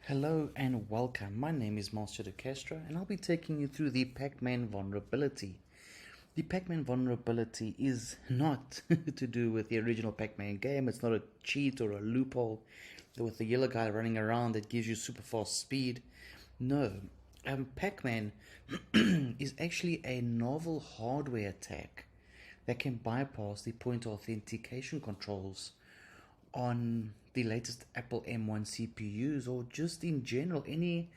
Hello and welcome. My name is Master de Castro and I'll be taking you through the Pacman vulnerability. The Pacman vulnerability is not to do with the original Pacman game. It's not a cheat or a loophole with the yellow guy running around that gives you super fast speed. No, Pacman is actually a novel hardware attack that can bypass the point authentication controls on the latest Apple M1 CPUs, or just in general any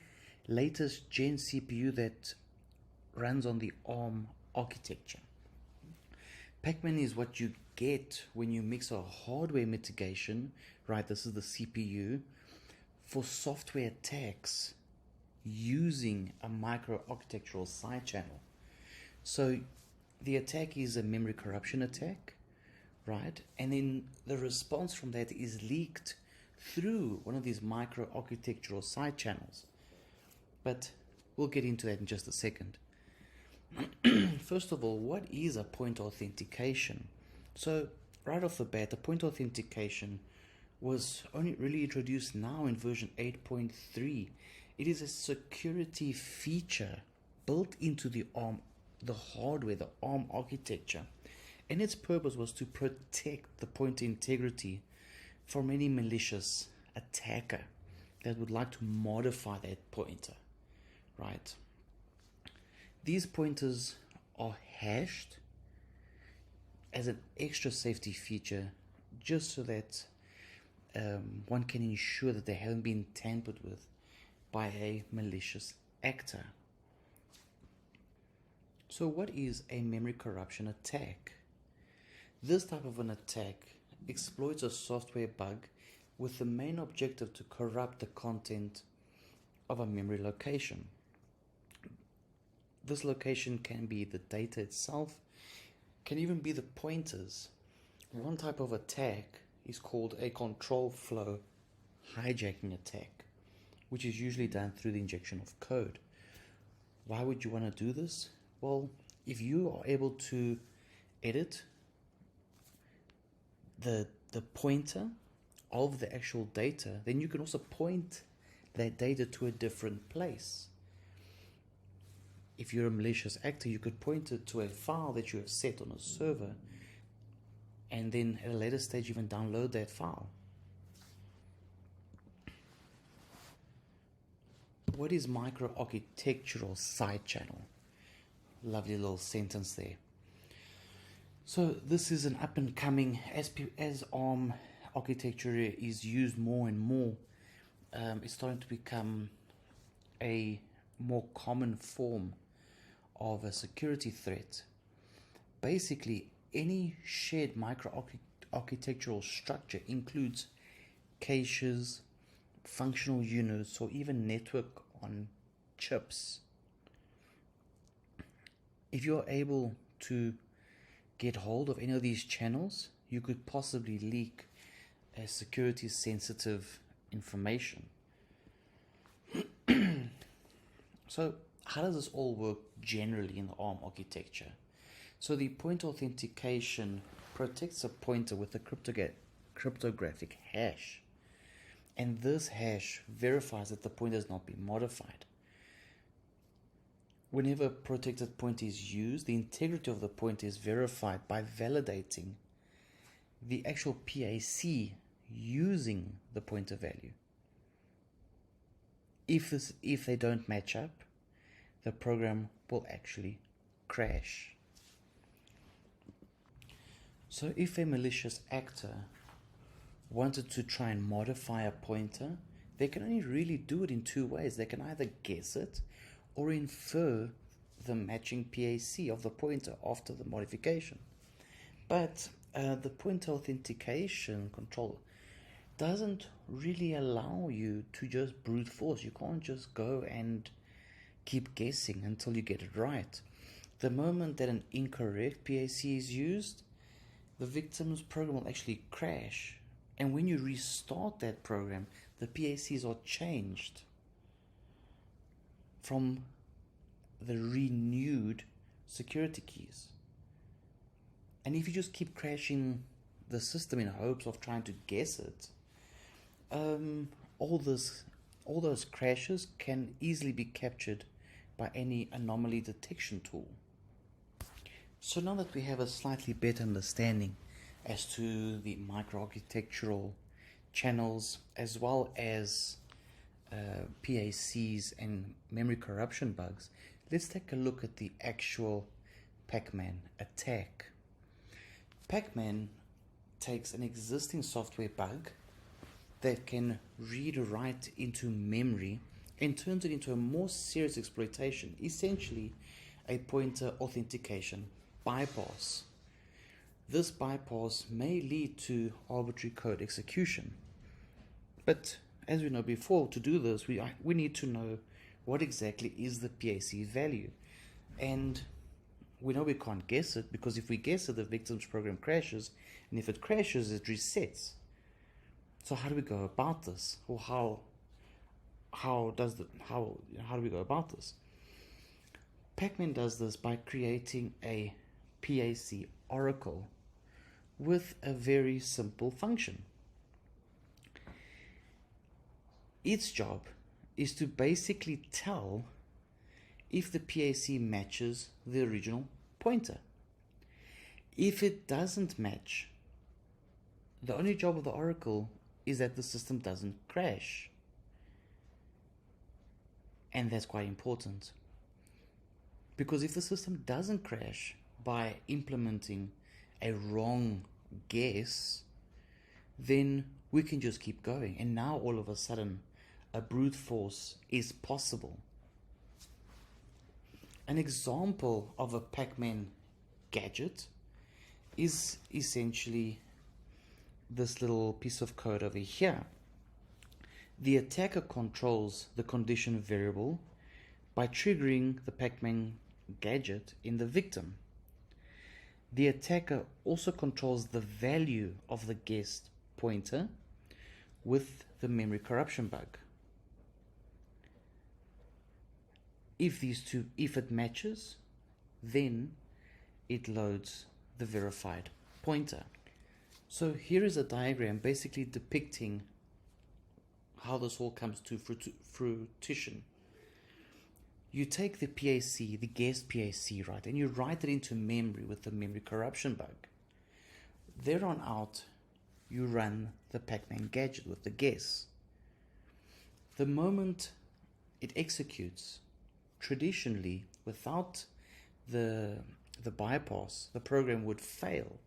latest gen CPU that runs on the ARM architecture. Pacman is what you get when you mix a hardware mitigation, right? This is the CPU, for software attacks using a micro-architectural side channel. So the attack is a memory corruption attack, right? And then the response from that is leaked through one of these micro-architectural side channels. But we'll get into that in just a second. First of all, what is a point authentication? So right off the bat, the point authentication was only really introduced now in version 8.3. It is a security feature built into the hardware, the ARM architecture. And its purpose was to protect the pointer integrity from any malicious attacker that would like to modify that pointer, right? These pointers are hashed as an extra safety feature just so that one can ensure that they haven't been tampered with by a malicious actor. So what is a memory corruption attack? This type of an attack exploits a software bug with the main objective to corrupt the content of a memory location. This location can be the data itself, can even be the pointers. One type of attack is called a control flow hijacking attack, which is usually done through the injection of code. Why would you want to do this? Well, if you are able to edit the pointer of the actual data, then you can also point that data to a different place. If you're a malicious actor, you could point it to a file that you have set on a server, and then at a later stage even download that file. What is micro-architectural side channel? Lovely little sentence there. So this is an up-and-coming, as ARM architecture is used more and more, it's starting to become a more common form of a security threat. Basically, any shared micro-architectural structure includes caches, functional units, or even network on chips. If you're able to get hold of any of these channels, you could possibly leak a security sensitive information. So how does this all work generally in the ARM architecture? So the point authentication protects a pointer with a cryptographic hash, and this hash verifies that the pointer has not been modified. Whenever a protected pointer is used, the integrity of the pointer is verified by validating the actual PAC using the pointer value. If they don't match up, the program will actually crash. So if a malicious actor wanted to try and modify a pointer, they can only really do it in two ways. They can either guess it or infer the matching PAC of the pointer after the modification. But the pointer authentication control doesn't really allow you to just brute force. You can't just go and keep guessing until you get it right. The moment that an incorrect PAC is used, the victim's program will actually crash. And when you restart that program, the PACs are changed from the renewed security keys. And if you just keep crashing the system in hopes of trying to guess it, all this all those crashes can easily be captured by any anomaly detection tool. So now that we have a slightly better understanding as to the microarchitectural channels as well as PACs and memory corruption bugs, let's take a look at the actual Pacman attack. Pacman takes an existing software bug that can read or write into memory and turns it into a more serious exploitation, essentially a pointer authentication bypass. This bypass may lead to arbitrary code execution. But as we know before, to do this, we need to know what exactly is the PAC value. And we know we can't guess it, because if we guess it, the victim's program crashes, and if it crashes, it resets. So how do we go about this? Or how do we go about this? Pacman does this by creating a PAC oracle with a very simple function. Its job is to basically tell if the PAC matches the original pointer. If it doesn't match, the only job of the oracle is that the system doesn't crash. And that's quite important. Because if the system doesn't crash by implementing a wrong guess, then we can just keep going. And now all of a sudden, a brute force is possible. An example of a Pacman gadget is essentially this little piece of code over here. The attacker controls the condition variable by triggering the Pacman gadget in the victim. The attacker also controls the value of the guessed pointer with the memory corruption bug. If it matches, then it loads the verified pointer. So here is a diagram basically depicting how this all comes to fruition. You take the PAC, the guessed PAC, right, and you write it into memory with the memory corruption bug. There on out, you run the Pacman gadget with the guess. The moment it executes, traditionally, without the bypass, the program would fail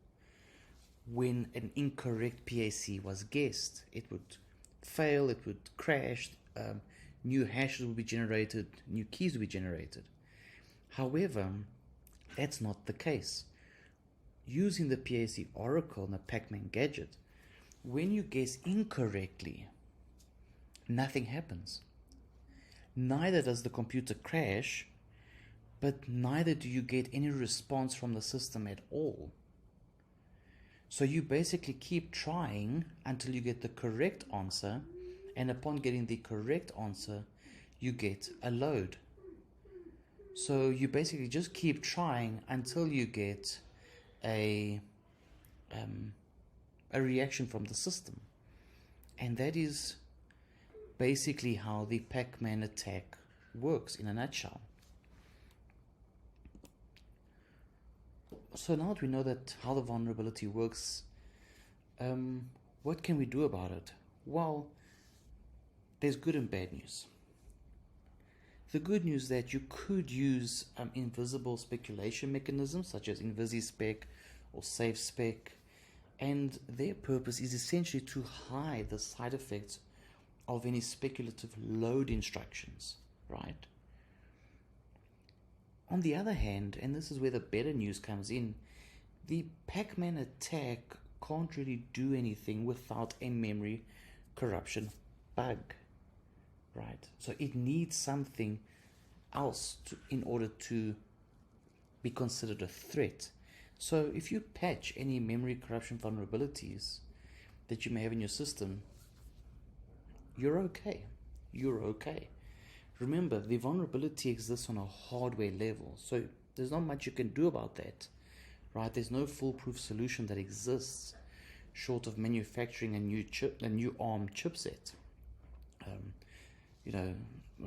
when an incorrect PAC was guessed. It would fail, it would crash, new hashes will be generated, new keys will be generated. However, that's not the case. Using the PAC oracle and the Pacman gadget, when you guess incorrectly, nothing happens. Neither does the computer crash, but neither do you get any response from the system at all. So you basically keep trying until you get the correct answer, and upon getting the correct answer, you get a load. So you basically just keep trying until you get a reaction from the system. And that is basically how the Pacman attack works in a nutshell. So now that we know that how the vulnerability works, what can we do about it? Well, there's good and bad news. The good news is that you could use invisible speculation mechanisms such as InvisiSpec or SafeSpec, and their purpose is essentially to hide the side effects of any speculative load instructions, right? On the other hand, and this is where the better news comes in, the Pacman attack can't really do anything without a memory corruption bug, right? So it needs something else in order to be considered a threat. So if you patch any memory corruption vulnerabilities that you may have in your system, you're okay. You're okay. Remember, the vulnerability exists on a hardware level, so there's not much you can do about that, right? There's no foolproof solution that exists short of manufacturing a new ARM chipset. you know,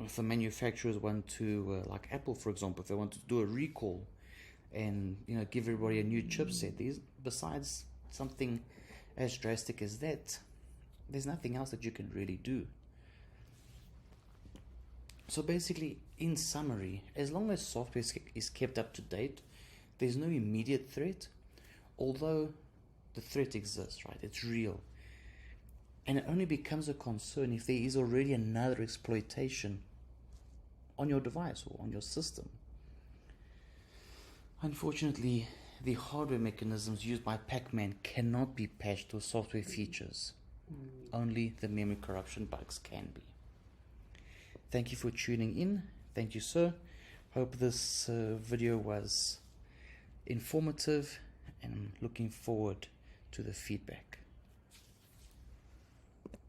if the manufacturers want to, like Apple, for example, if they want to do a recall and, you know, give everybody a new chipset, besides something as drastic as that, there's nothing else that you can really do. So basically, in summary, as long as software is kept up to date, there's no immediate threat, although the threat exists, right? It's real. And it only becomes a concern if there is already another exploitation on your device or on your system. Unfortunately, the hardware mechanisms used by Pacman cannot be patched with software features. Only the memory corruption bugs can be. Thank you for tuning in. Thank you, sir. Hope this video was informative, and I'm looking forward to the feedback.